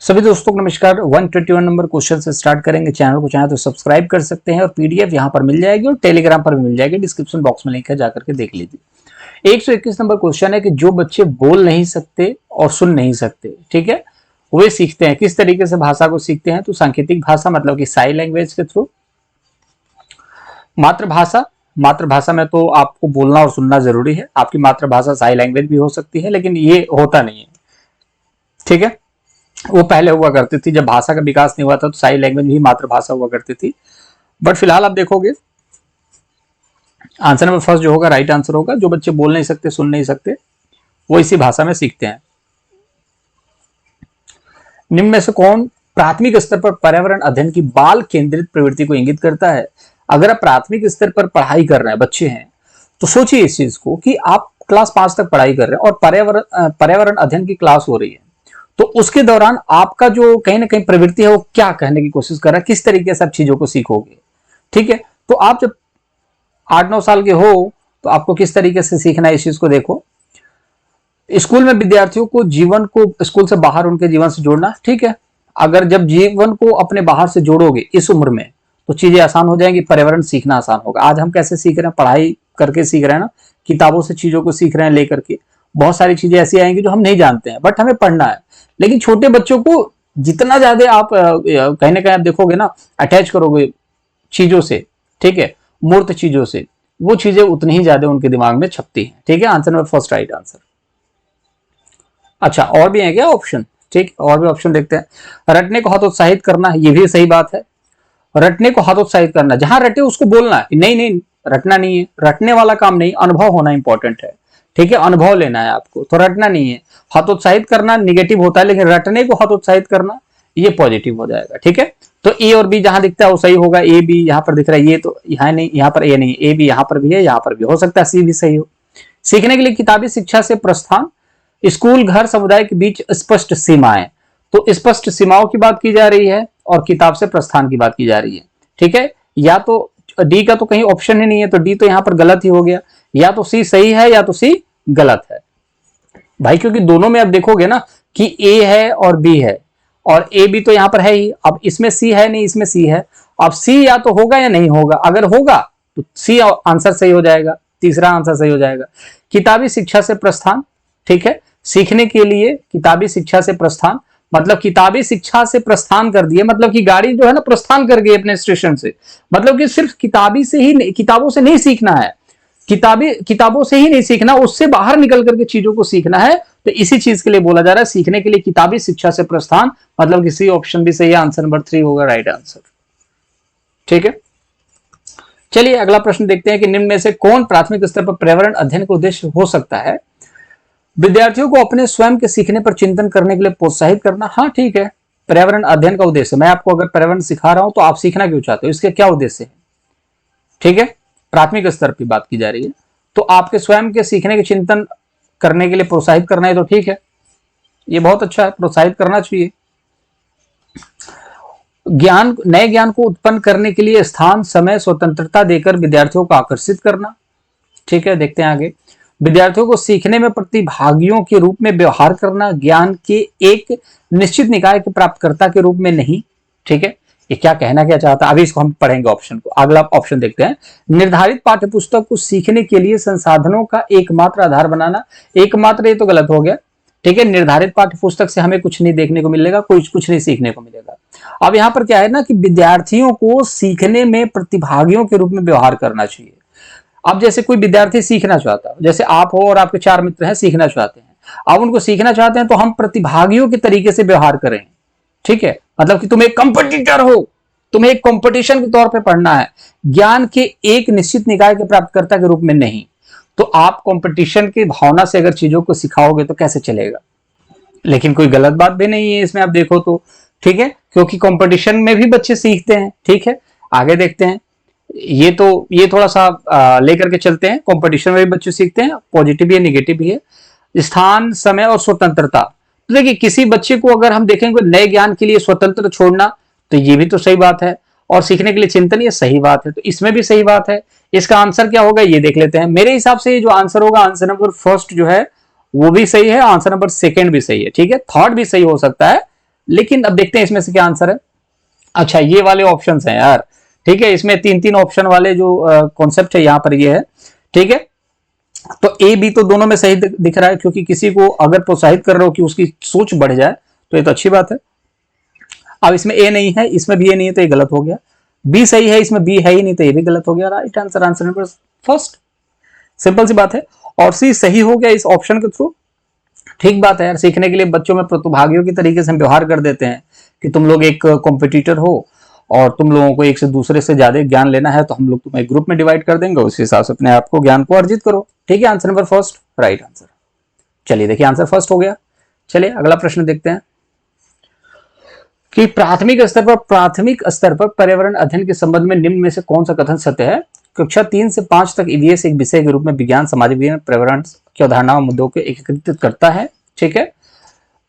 सभी दोस्तों को नमस्कार। 121 नंबर क्वेश्चन से स्टार्ट करेंगे। चैनल को चाहे तो सब्सक्राइब कर सकते हैं और पीडीएफ यहाँ पर मिल जाएगी और टेलीग्राम पर भी मिल जाएगी। डिस्क्रिप्शन बॉक्स में लिंक है, जाकर के देख लीजिए। 121 नंबर क्वेश्चन है कि जो बच्चे बोल नहीं सकते और सुन नहीं सकते, ठीक है, वे सीखते हैं किस तरीके से भाषा को सीखते हैं? तो सांकेतिक भाषा मतलब कि साइन लैंग्वेज के थ्रू। मातृभाषा, मातृभाषा में तो आपको बोलना और सुनना जरूरी है। आपकी मातृभाषा साइन लैंग्वेज भी हो सकती है, लेकिन ये होता नहीं है, ठीक है। वो पहले हुआ करती थी, जब भाषा का विकास नहीं हुआ था तो साइन लैंग्वेज ही मातृभाषा हुआ करती थी। बट फिलहाल आप देखोगे आंसर नंबर फर्स्ट जो होगा राइट आंसर होगा। जो बच्चे बोल नहीं सकते, सुन नहीं सकते, वो इसी भाषा में सीखते हैं। निम्न में से कौन प्राथमिक स्तर पर पर्यावरण अध्ययन की बाल केंद्रित प्रवृत्ति को इंगित करता है? अगर आप प्राथमिक स्तर पर पढ़ाई कर रहे हैं, बच्चे हैं, तो सोचिए इस चीज को कि आप क्लास 5 तक पढ़ाई कर रहे हैं और पर्यावरण अध्ययन की क्लास हो रही है, तो उसके दौरान आपका जो कहीं ना कहीं प्रवृत्ति है वो क्या कहने की कोशिश कर रहा है, किस तरीके से आप चीजों को सीखोगे, ठीक है। तो आप जब 8-9 साल के हो तो आपको किस तरीके से सीखना है, इस चीज को देखो। स्कूल में विद्यार्थियों को जीवन को स्कूल से बाहर उनके जीवन से जोड़ना, ठीक है। अगर जब जीवन को अपने बाहर से जोड़ोगे इस उम्र में तो चीजें आसान हो जाएंगी, पर्यावरण सीखना आसान होगा। आज हम कैसे सीख रहे हैं? पढ़ाई करके सीख रहे हैं ना, किताबों से चीजों को सीख रहे हैं लेकर के। बहुत सारी चीजें ऐसी आएंगी जो हम नहीं जानते हैं, बट हमें पढ़ना है। लेकिन छोटे बच्चों को जितना ज्यादा आप कहीं ना कहीं आप देखोगे ना, अटैच करोगे चीजों से, ठीक है, मूर्त चीजों से, वो चीजें उतनी ही ज्यादा उनके दिमाग में छपती हैं, ठीक है। Answer number first right answer. अच्छा, और भी है क्या ऑप्शन? ठीक, और भी ऑप्शन देखते हैं। रटने को हतोत्साहित करना, ये भी सही बात है। रटने को हतोत्साहित करना, जहां रटे उसको बोलना है, नहीं नहीं रटना नहीं है, रटने वाला काम नहीं, अनुभव होना इंपॉर्टेंट है, ठीक है, अनुभव लेना है आपको, तो रटना नहीं है। हतोत्साहित करना निगेटिव होता है, लेकिन रटने को हतोत्साहित करना ये पॉजिटिव हो जाएगा, ठीक है। तो ए और बी जहां दिखता है वो सही होगा। ए बी यहाँ पर दिख रहा है, ये तो यहाँ नहीं, यहाँ पर ए नहीं, ए बी यहाँ पर भी है, यहाँ पर भी हो सकता है सी भी सही हो। सीखने के लिए किताबी शिक्षा से प्रस्थान, स्कूल घर समुदाय के बीच स्पष्ट सीमाएं, तो स्पष्ट सीमाओं की बात की जा रही है और किताब से प्रस्थान की बात की जा रही है, ठीक है। या तो डी का तो कहीं ऑप्शन ही नहीं है, तो डी तो यहाँ पर गलत ही हो गया। या तो सी सही है या तो सी गलत है भाई, क्योंकि दोनों में आप देखोगे ना कि ए है और बी है, और ए बी तो यहाँ पर है ही। अब इसमें सी है नहीं, इसमें सी है। अब सी या तो होगा या नहीं होगा, अगर होगा तो सी आंसर सही हो जाएगा, तीसरा आंसर सही हो जाएगा। किताबी शिक्षा से प्रस्थान, ठीक है, सीखने के लिए किताबी शिक्षा से प्रस्थान मतलब किताबी शिक्षा से प्रस्थान कर दिए, मतलब कि गाड़ी जो है ना प्रस्थान कर गई अपने स्टेशन से, मतलब कि सिर्फ किताबी से ही, किताबों से नहीं सीखना है, किताबों से ही नहीं सीखना, उससे बाहर निकल करके चीजों को सीखना है। तो इसी चीज के लिए बोला जा रहा है सीखने के लिए किताबी शिक्षा से प्रस्थान, मतलब किसी ऑप्शन भी सही है। आंसर नंबर 3 होगा राइट आंसर, ठीक है। चलिए अगला प्रश्न देखते हैं कि निम्न में से कौन प्राथमिक स्तर पर पर्यावरण अध्ययन का उद्देश्य हो सकता है? विद्यार्थियों को अपने स्वयं के सीखने पर चिंतन करने के लिए प्रोत्साहित करना, हाँ ठीक है, पर्यावरण अध्ययन का उद्देश्य। मैं आपको अगर पर्यावरण सिखा रहा हूं तो आप सीखना क्यों चाहते हो, इसके क्या उद्देश्य है, ठीक है, प्राथमिक स्तर की बात की जा रही है, तो आपके स्वयं के सीखने के चिंतन करने के लिए प्रोत्साहित करना है, तो ठीक है, ये बहुत अच्छा है, प्रोत्साहित करना चाहिए। ज्ञान, नए ज्ञान को उत्पन्न करने के लिए स्थान समय स्वतंत्रता देकर विद्यार्थियों को आकर्षित करना, ठीक है। देखते हैं आगे। विद्यार्थियों को सीखने में प्रतिभागियों के रूप में व्यवहार करना, ज्ञान के एक निश्चित निकाय के प्राप्तकर्ता के रूप में नहीं, ठीक है। ये क्या कहना क्या चाहता है, अभी इसको हम पढ़ेंगे ऑप्शन को। अगला ऑप्शन देखते हैं। निर्धारित पाठ्यपुस्तक को सीखने के लिए संसाधनों का एकमात्र आधार बनाना, एकमात्र ये तो गलत हो गया, ठीक है। निर्धारित पाठ्यपुस्तक से हमें कुछ नहीं देखने को मिलेगा, कुछ नहीं सीखने को मिलेगा। अब यहाँ पर क्या है ना कि विद्यार्थियों को सीखने में प्रतिभागियों के रूप में व्यवहार करना चाहिए। अब जैसे कोई विद्यार्थी सीखना चाहता है, जैसे आप हो और आपके 4 मित्र हैं, सीखना चाहते हैं, अब उनको सीखना चाहते हैं, तो हम प्रतिभागियों के तरीके से व्यवहार करें, ठीक है। मतलब कि तुम एक कंपटीटर हो, तुम्हें एक कंपटीशन के तौर पे पढ़ना है, ज्ञान के एक निश्चित निकाय के प्राप्तकर्ता के रूप में नहीं। तो आप कंपटीशन की भावना से अगर चीजों को सिखाओगे तो कैसे चलेगा। लेकिन कोई गलत बात भी नहीं है इसमें, आप देखो तो, ठीक है, क्योंकि कंपटीशन में भी बच्चे सीखते हैं, ठीक है। आगे देखते हैं, ये थोड़ा सा लेकर के चलते हैं। कंपटीशन में भी बच्चे सीखते हैं, पॉजिटिव भी है निगेटिव भी है। स्थान समय और स्वतंत्रता, तो देखिए किसी बच्चे को अगर हम देखेंगे नए ज्ञान के लिए स्वतंत्र छोड़ना, तो ये भी तो सही बात है, और सीखने के लिए चिंतन, ये सही बात है, तो इसमें भी सही बात है। इसका आंसर क्या होगा ये देख लेते हैं। मेरे हिसाब से जो आंसर होगा, आंसर नंबर फर्स्ट जो है वो भी सही है, आंसर नंबर सेकंड भी सही है, ठीक है। थर्ड भी सही हो सकता है, लेकिन अब देखते हैं इसमें से क्या आंसर है। अच्छा, ये वाले ऑप्शंस हैं यार, ठीक है, इसमें 3-3 ऑप्शन वाले जो कॉन्सेप्ट है यहाँ पर ये है, ठीक है। तो ए बी तो दोनों में सही दिख रहा है, क्योंकि किसी को अगर प्रोत्साहित कर रहे हो कि उसकी सोच बढ़ जाए तो ये तो अच्छी बात है। अब इसमें ए नहीं है, इसमें भी ए नहीं है, तो ये गलत हो गया। बी सही है, इसमें बी है ही नहीं, तो ये भी गलत हो गया। Right answer, answer number first, simple सी बात है। और सी सही हो गया इस ऑप्शन के थ्रू। ठीक बात है यार, सीखने के लिए बच्चों में प्रतिभागियों की तरीके से हम व्यवहार कर देते हैं कि तुम लोग एक कॉम्पिटिटर हो और तुम लोगों को एक से दूसरे से ज्यादा ज्ञान लेना है, तो हम लोग तुम्हें ग्रुप में डिवाइड कर देंगे, उस हिसाब से अपने आप को ज्ञान को अर्जित करो। ठीक है, answer number first right answer. चलिए देखिए, आंसर फर्स्ट हो गया। चलिए अगला प्रश्न देखते हैं कि प्राथमिक स्तर पर पर्यावरण अध्ययन के संबंध में निम्न में से कौन सा कथन सत्य है। कक्षा 3 से 5 तक ईवीएस एक विषय के रूप में विज्ञान, सामाजिक विज्ञान, पर्यावरण की अवधारणा मुद्दों को एकीकृत करता है। ठीक है,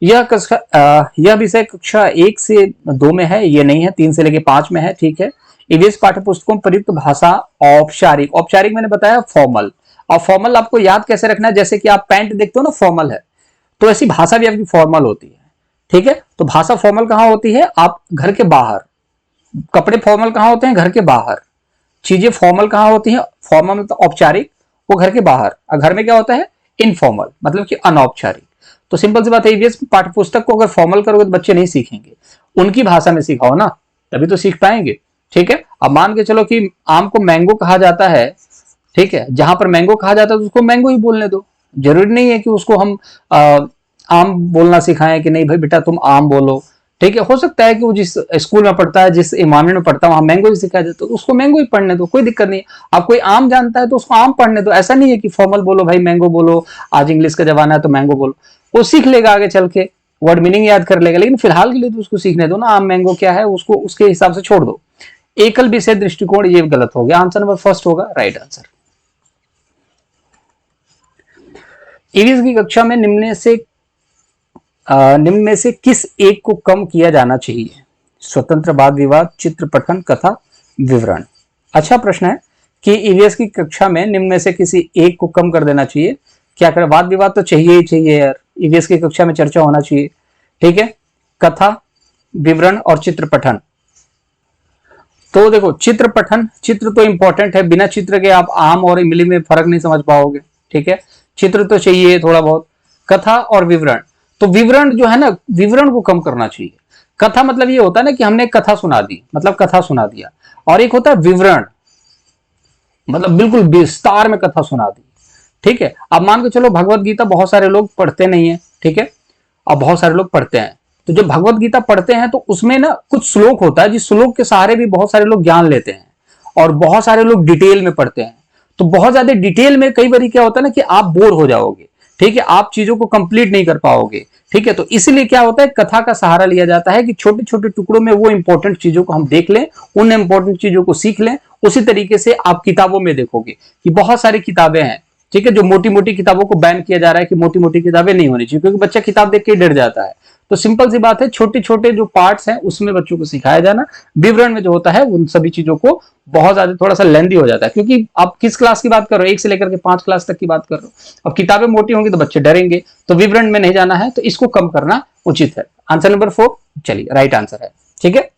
यह विषय कक्षा 1 से 2 में है, ये नहीं है, 3 से लेकर 5 में है। ठीक है, ईवीएस पाठ्य पुस्तकों प्रयुक्त भाषा औपचारिक, औपचारिक मैंने बताया फॉर्मल। और फॉर्मल आपको याद कैसे रखना है, जैसे कि आप पैंट देखते हो ना फॉर्मल है, तो ऐसी भाषा भी आपकी फॉर्मल होती है। ठीक है, तो भाषा फॉर्मल कहां होती है, आप घर के बाहर। कपड़े फॉर्मल कहां होते हैं, घर के बाहर। चीजें फॉर्मल कहां होती हैं, फॉर्मल मतलब औपचारिक, वो घर के बाहर। और घर में क्या होता है, इनफॉर्मल मतलब कि अनौपचारिक। तो सिंपल सी बात है, ईवीएस पाठ्य पुस्तक को अगर फॉर्मल करोगे तो बच्चे नहीं सीखेंगे, उनकी भाषा में सिखाओ ना, तभी तो सीख पाएंगे। ठीक है, अब मान के चलो कि आम को मैंगो कहा जाता है, ठीक है, जहां पर मैंगो कहा जाता है तो उसको मैंगो ही बोलने दो। जरूरी नहीं है कि उसको हम आम बोलना सिखाएं कि नहीं भाई बेटा तुम आम बोलो। ठीक है, हो सकता है कि वो जिस स्कूल में पढ़ता है, जिस इन्वायरमेंट में पढ़ता है, वहां मैंगो ही सिखाया जाए तो उसको मैंगो ही पढ़ने दो, कोई दिक्कत नहीं। आप कोई आम जानता है तो उसको आम पढ़ने दो, ऐसा नहीं है कि फॉर्मल बोलो भाई मैंगो बोलो, आज इंग्लिश का जमाना है तो मैंगो बोलो। वो सीख लेगा आगे चल के, वर्ड मीनिंग याद कर लेगा, लेकिन फिलहाल के लिए तो उसको सीखने दो ना, आम मैंगो क्या है उसको उसके हिसाब से छोड़ दो। एकल विषय दृष्टिकोण, ये गलत हो गया, आंसर नंबर फर्स्ट होगा राइट आंसर। ईवीएस की कक्षा में निम्न में से किस एक को कम किया जाना चाहिए। स्वतंत्र वाद विवाद, चित्र पठन, कथा, विवरण। अच्छा प्रश्न है कि ईवीएस की कक्षा में निम्न में से किसी एक को कम कर देना चाहिए। क्या करें, वाद विवाद तो चाहिए ही चाहिए यार, ईवीएस की कक्षा में चर्चा होना चाहिए। ठीक है, कथा, विवरण और चित्र पठन। तो देखो चित्र पठन, चित्र तो इंपॉर्टेंट है, बिना चित्र के आप आम और इमली में फर्क नहीं समझ पाओगे। ठीक है, चित्र तो चाहिए थोड़ा बहुत। कथा और विवरण, तो विवरण जो है ना, विवरण को कम करना चाहिए। कथा मतलब ये होता है ना कि हमने कथा सुना दी, मतलब कथा सुना दिया, और एक होता है विवरण, मतलब बिल्कुल विस्तार में कथा सुना दी। ठीक है, अब मान के चलो भगवत गीता बहुत सारे लोग पढ़ते नहीं है, ठीक है, अब बहुत सारे लोग पढ़ते हैं, तो जब भगवत गीता पढ़ते हैं तो उसमें ना कुछ श्लोक होता है, जिस श्लोक के सहारे भी बहुत सारे लोग ज्ञान लेते हैं, और बहुत सारे लोग डिटेल में पढ़ते हैं। तो बहुत ज्यादा डिटेल में कई बार क्या होता है ना कि आप बोर हो जाओगे। ठीक है, आप चीजों को कंप्लीट नहीं कर पाओगे। ठीक है, तो इसलिए क्या होता है, कथा का सहारा लिया जाता है कि छोटे छोटे टुकड़ों में वो इंपॉर्टेंट चीजों को हम देख लें, उन इंपॉर्टेंट चीजों को सीख लें। उसी तरीके से आप किताबों में देखोगे कि बहुत सारी किताबें हैं, ठीक है, जो मोटी मोटी किताबों को बैन किया जा रहा है कि मोटी मोटी किताबें नहीं होनी चाहिए, क्योंकि बच्चा किताब देख के डर जाता है। तो सिंपल सी बात है, छोटे छोटे जो पार्ट्स हैं उसमें बच्चों को सिखाया जाना। विवरण में जो होता है उन सभी चीजों को बहुत ज्यादा थोड़ा सा लेंदी हो जाता है, क्योंकि आप किस क्लास की बात कर रहे हो, 1 से लेकर के 5 क्लास तक की बात कर रहे हो। अब किताबें मोटी होंगी तो बच्चे डरेंगे, तो विवरण में नहीं जाना है, तो इसको कम करना उचित है। आंसर नंबर 4 चलिए राइट आंसर है। ठीक है,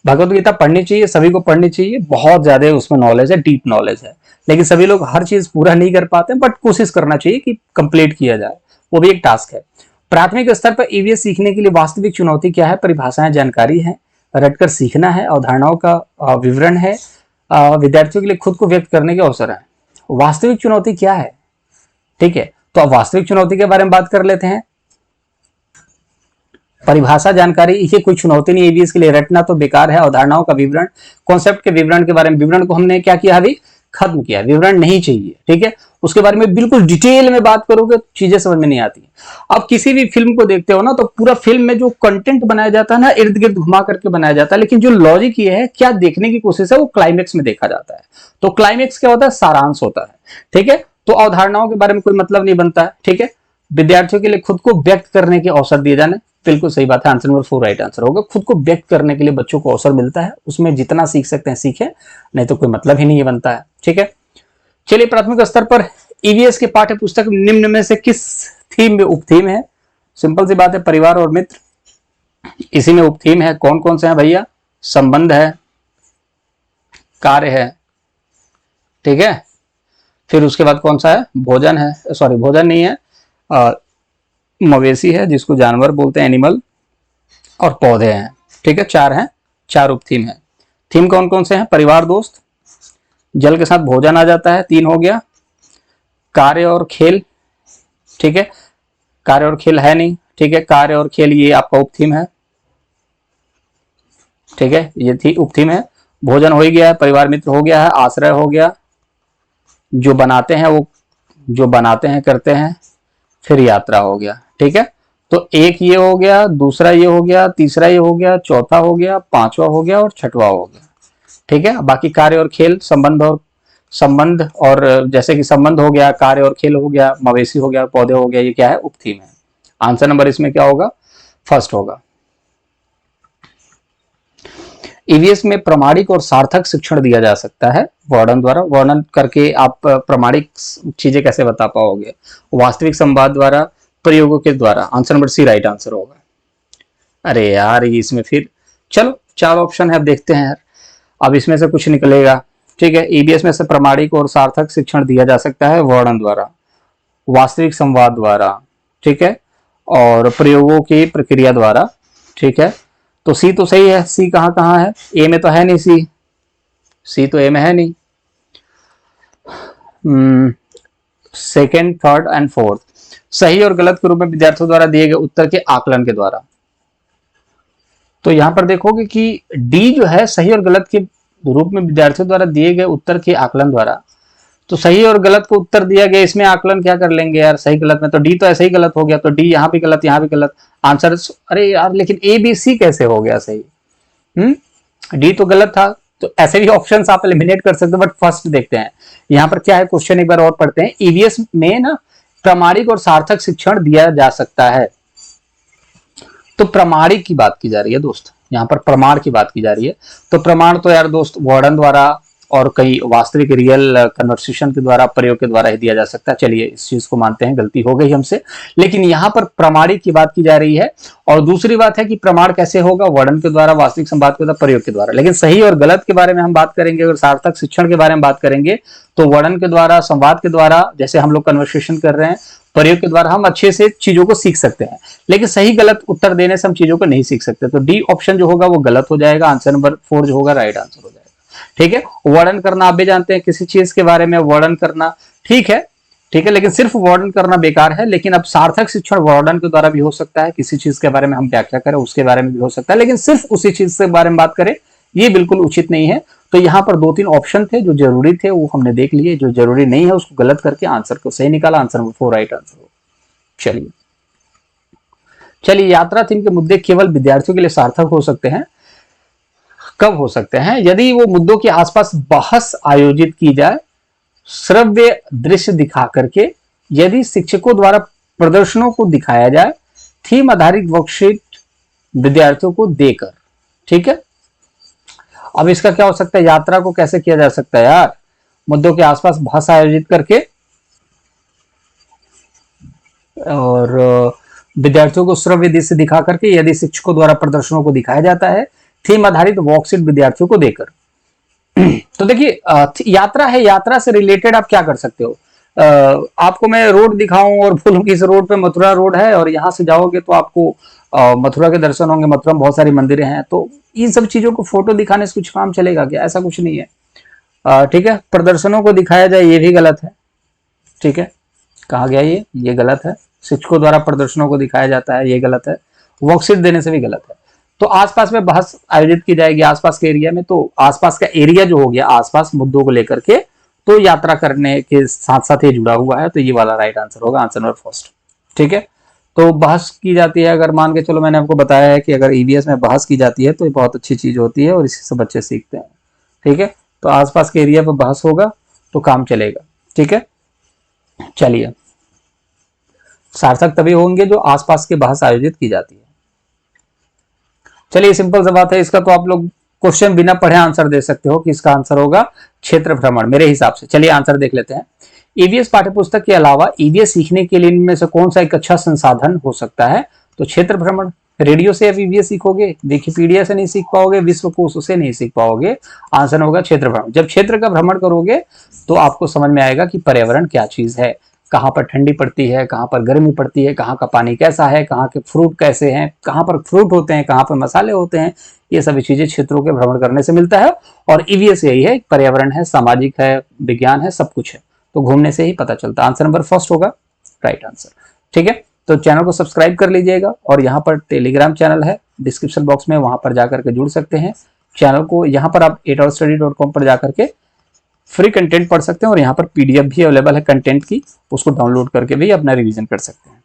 भगवत गीता पढ़नी चाहिए, सभी को पढ़नी चाहिए, बहुत ज्यादा उसमें नॉलेज है, डीप नॉलेज है, लेकिन सभी लोग हर चीज पूरा नहीं कर पाते, बट कोशिश करना चाहिए कि कंप्लीट किया जाए, वो भी एक टास्क है। प्राथमिक स्तर पर ईवीएस सीखने के लिए वास्तविक चुनौती क्या है। परिभाषाएं जानकारी है, रटकर सीखना है, अवधारणाओं का विवरण है, विद्यार्थियों के लिए खुद को व्यक्त करने के अवसर है। वास्तविक चुनौती क्या है, ठीक है, तो अब वास्तविक चुनौती के बारे में बात कर लेते हैं। परिभाषा जानकारी, ये कोई चुनौती नहीं ईवीएस के लिए, रटना तो बेकार है। अवधारणाओं का विवरण, कॉन्सेप्ट के विवरण के बारे में, विवरण को हमने क्या किया, अभी खत्म किया, विवरण नहीं चाहिए। ठीक है, उसके बारे में बिल्कुल डिटेल में बात करोगे तो चीजें समझ में नहीं आती। अब किसी भी फिल्म को देखते हो ना, तो पूरा फिल्म में जो कंटेंट बनाया जाता है ना, इर्द गिर्द घुमा करके बनाया जाता है, लेकिन जो लॉजिक ये है, क्या देखने की कोशिश है, वो क्लाइमेक्स में देखा जाता है। तो क्लाइमेक्स क्या होता है, सारांश होता है। ठीक है, तो अवधारणाओं के बारे में कोई मतलब नहीं बनता है। ठीक है, विद्यार्थियों के लिए खुद को व्यक्त करने के अवसर दिए जाने, बिल्कुल सही बात है, आंसर नंबर 4 राइट आंसर होगा। खुद को व्यक्त करने के लिए बच्चों को अवसर मिलता है, उसमें जितना सीख सकते हैं सीखें, नहीं तो कोई मतलब ही नहीं बनता है। ठीक है, चलिए प्राथमिक स्तर पर ईवीएस के पाठ्य पुस्तक निम्न में से किस थीम में उपथीम है। सिंपल सी बात है, परिवार और मित्र। इसी में उपथीम है, कौन कौन से हैं भैया? संबंध है, कार्य है, ठीक है। फिर उसके बाद कौन सा है? भोजन है, सॉरी भोजन नहीं है, मवेशी है जिसको जानवर बोलते हैं, एनिमल, और पौधे हैं, ठीक है। चार हैं, चार उपथीम है। थीम कौन कौन से हैं? परिवार, दोस्त, जल के साथ भोजन आ जाता है, 3 हो गया। कार्य और खेल, ठीक है, कार्य और खेल है नहीं, ठीक है, कार्य और खेल ये आपका उपथीम है, ठीक है, ये थी उपथीम है। भोजन हो ही गया है, परिवार मित्र हो गया है, आश्रय हो गया, जो बनाते हैं वो, जो बनाते हैं करते हैं, फिर यात्रा हो गया, ठीक है। तो एक ये हो गया, दूसरा ये हो गया, तीसरा ये हो गया, चौथा हो गया, पांचवा हो गया और छठवा हो गया, ठीक है। बाकी कार्य और खेल, संबंध और जैसे कि संबंध हो गया, कार्य और खेल हो गया, मवेशी हो गया, पौधे हो गया, ये क्या है? उपथीम है। आंसर नंबर इसमें क्या होगा? फर्स्ट होगा। ईवीएस में प्रामाणिक और सार्थक शिक्षण दिया जा सकता है वर्णन द्वारा। वर्णन करके आप प्रामाणिक चीजें कैसे बता पाओगे? वास्तविक संवाद द्वारा, प्रयोगों के द्वारा। Answer number C right answer होगा। अरे यार ये इसमें फिर चलो 4 ऑप्शन है, अब देखते हैं यार, अब इसमें से कुछ निकलेगा, ठीक है। ईवीएस में से प्रामाणिक और सार्थक शिक्षण दिया जा सकता है वर्णन द्वारा, वास्तविक संवाद द्वारा, ठीक है, और प्रयोगों की प्रक्रिया द्वारा, ठीक है। तो सी तो सही है, सी कहाँ कहाँ है? ए में तो है नहीं, सी तो ए में है नहीं। सेकेंड, थर्ड एंड फोर्थ सही और गलत के रूप में विद्यार्थियों द्वारा दिए गए उत्तर के आकलन के द्वारा। तो यहां पर देखोगे कि डी जो है सही और गलत के रूप में विद्यार्थियों द्वारा दिए गए उत्तर के आकलन द्वारा। तो सही और गलत को उत्तर दिया गया, इसमें आकलन क्या कर लेंगे यार? सही गलत में तो डी तो ऐसे ही गलत हो गया, तो डी यहाँ भी गलत, यहाँ भी गलत आंसर। अरे यार लेकिन ए बी सी कैसे हो गया सही? डी तो गलत था, तो ऐसे भी ऑप्शंस आप एलिमिनेट कर सकते हो, बट फर्स्ट देखते हैं यहाँ पर क्या है क्वेश्चन, एक बार और पढ़ते हैं। ईवीएस में ना प्रामाणिक और सार्थक शिक्षण दिया जा सकता है। तो प्रमाणिक की बात की जा रही है दोस्त, यहाँ पर प्रमाण की बात की जा रही है। तो प्रमाण तो यार दोस्त वर्णन द्वारा और कई वास्तविक रियल कन्वर्सेशन के द्वारा, प्रयोग के द्वारा ही दिया जा सकता है। चलिए इस चीज को मानते हैं, गलती हो गई हमसे, लेकिन यहाँ पर प्रमाणिक की बात की जा रही है। और दूसरी बात है कि प्रमाण कैसे होगा? वर्णन के द्वारा, वास्तविक संवाद के द्वारा, प्रयोग के द्वारा। लेकिन सही और गलत के बारे में हम बात करेंगे, अगर सार्थक शिक्षण के बारे में बात करेंगे तो वर्णन के द्वारा, संवाद के द्वारा, जैसे हम लोग कन्वर्सेशन कर रहे हैं, प्रयोग के द्वारा हम अच्छे से चीजों को सीख सकते हैं। लेकिन सही गलत उत्तर देने से हम चीजों को नहीं सीख सकते। तो डी ऑप्शन जो होगा वो गलत हो जाएगा, आंसर नंबर 4 जो होगा राइट आंसर हो जाएगा, ठीक है। वर्णन करना आप भी जानते हैं, किसी चीज के बारे में वर्णन करना, ठीक है, ठीक है, लेकिन सिर्फ वर्णन करना बेकार है। लेकिन अब सार्थक शिक्षण वर्णन के द्वारा भी हो सकता है, किसी चीज के बारे में हम व्याख्या करें उसके बारे में भी हो सकता है, लेकिन सिर्फ उसी चीज के बारे में बात करें ये बिल्कुल उचित नहीं है। तो यहाँ पर 2-3 ऑप्शन थे जो जरूरी थे, वो हमने देख लिए, जो जरूरी नहीं है उसको गलत करके आंसर को सही निकाला, आंसर नंबर 4 राइट आंसर हो। चलिए यात्रा थीम के मुद्दे केवल विद्यार्थियों के लिए सार्थक हो सकते हैं। कब हो सकते हैं? यदि वो मुद्दों के आसपास बहस आयोजित की जाए, श्रव्य दृश्य दिखा करके, यदि शिक्षकों द्वारा प्रदर्शनों को दिखाया जाए, थीम आधारित वर्कशीट विद्यार्थियों को देकर, ठीक है। अब इसका क्या हो सकता है? यात्रा को कैसे किया जा सकता है यार? मुद्दों के आसपास बहस आयोजित करके और विद्यार्थियों को श्रव्य दृश्य दिखा करके, यदि शिक्षकों द्वारा प्रदर्शनों को दिखाया जाता है, थीम आधारित वर्कशीट विद्यार्थियों को देकर। तो देखिए यात्रा है, यात्रा से रिलेटेड आप क्या कर सकते हो? आपको मैं रोड दिखाऊं और बोलूं कि इस रोड पे मथुरा रोड है और यहां से जाओगे तो आपको मथुरा के दर्शन होंगे, मथुरा में बहुत सारी मंदिरें हैं, तो इन सब चीजों को फोटो दिखाने से कुछ काम चलेगा क्या? ऐसा कुछ नहीं है, ठीक है। प्रदर्शनों को दिखाया जाए ये भी गलत है, ठीक है, कहा गया ये गलत है। शिक्षकों द्वारा प्रदर्शनों को दिखाया जाता है, ये गलत है। वर्कशीट देने से भी गलत है। तो आसपास में बहस आयोजित की जाएगी आसपास के एरिया में, तो आसपास का एरिया जो हो गया आसपास मुद्दों को लेकर के, तो यात्रा करने के साथ साथ ये जुड़ा हुआ है, तो ये वाला राइट आंसर होगा, आंसर नंबर फर्स्ट, ठीक है। तो बहस की जाती है, अगर मान के चलो मैंने आपको बताया है कि अगर ईवीएस में बहस की जाती है तो ये बहुत अच्छी चीज होती है और इसी से बच्चे सीखते हैं, ठीक है। तो आसपास के एरिया पर बहस होगा तो काम चलेगा, ठीक है। चलिए सार्थक तभी होंगे जो आसपास के बहस आयोजित की जाती है। चलिए सिंपल सा बात है, इसका तो आप लोग क्वेश्चन बिना पढ़े आंसर दे सकते हो कि इसका आंसर होगा क्षेत्र भ्रमण मेरे हिसाब से। चलिए आंसर देख लेते हैं। ईवीएस पाठ्यपुस्तक के अलावा ईवीएस सीखने के लिए इनमें से कौन सा एक अच्छा संसाधन हो सकता है? तो क्षेत्र भ्रमण, रेडियो से ईवीएस सीखोगे, विकिपीडिया से नहीं सीख पाओगे, विश्वकोश से नहीं सीख पाओगे। आंसर होगा क्षेत्र भ्रमण। जब क्षेत्र का भ्रमण करोगे तो आपको समझ में आएगा कि पर्यावरण क्या चीज है, कहाँ पर ठंडी पड़ती है, कहाँ पर गर्मी पड़ती है, कहाँ का पानी कैसा है, कहाँ के फ्रूट कैसे हैं, कहाँ पर फ्रूट होते हैं, कहाँ पर मसाले होते हैं। ये सभी चीजें क्षेत्रों के भ्रमण करने से मिलता है। और ईवीएस यही है, पर्यावरण है, सामाजिक है, विज्ञान है, सब कुछ है। तो घूमने से ही पता चलता है। आंसर नंबर फर्स्ट होगा राइट आंसर। ठीक है, तो चैनल को सब्सक्राइब कर लीजिएगा और यहाँ पर टेलीग्राम चैनल है डिस्क्रिप्शन बॉक्स में, वहां पर जाकर के जुड़ सकते हैं। चैनल को यहाँ पर आप 8hourstudy.com पर जाकर के फ्री कंटेंट पढ़ सकते हैं और यहाँ पर पीडीएफ भी अवेलेबल है कंटेंट की, उसको डाउनलोड करके भी अपना रिवीजन कर सकते हैं।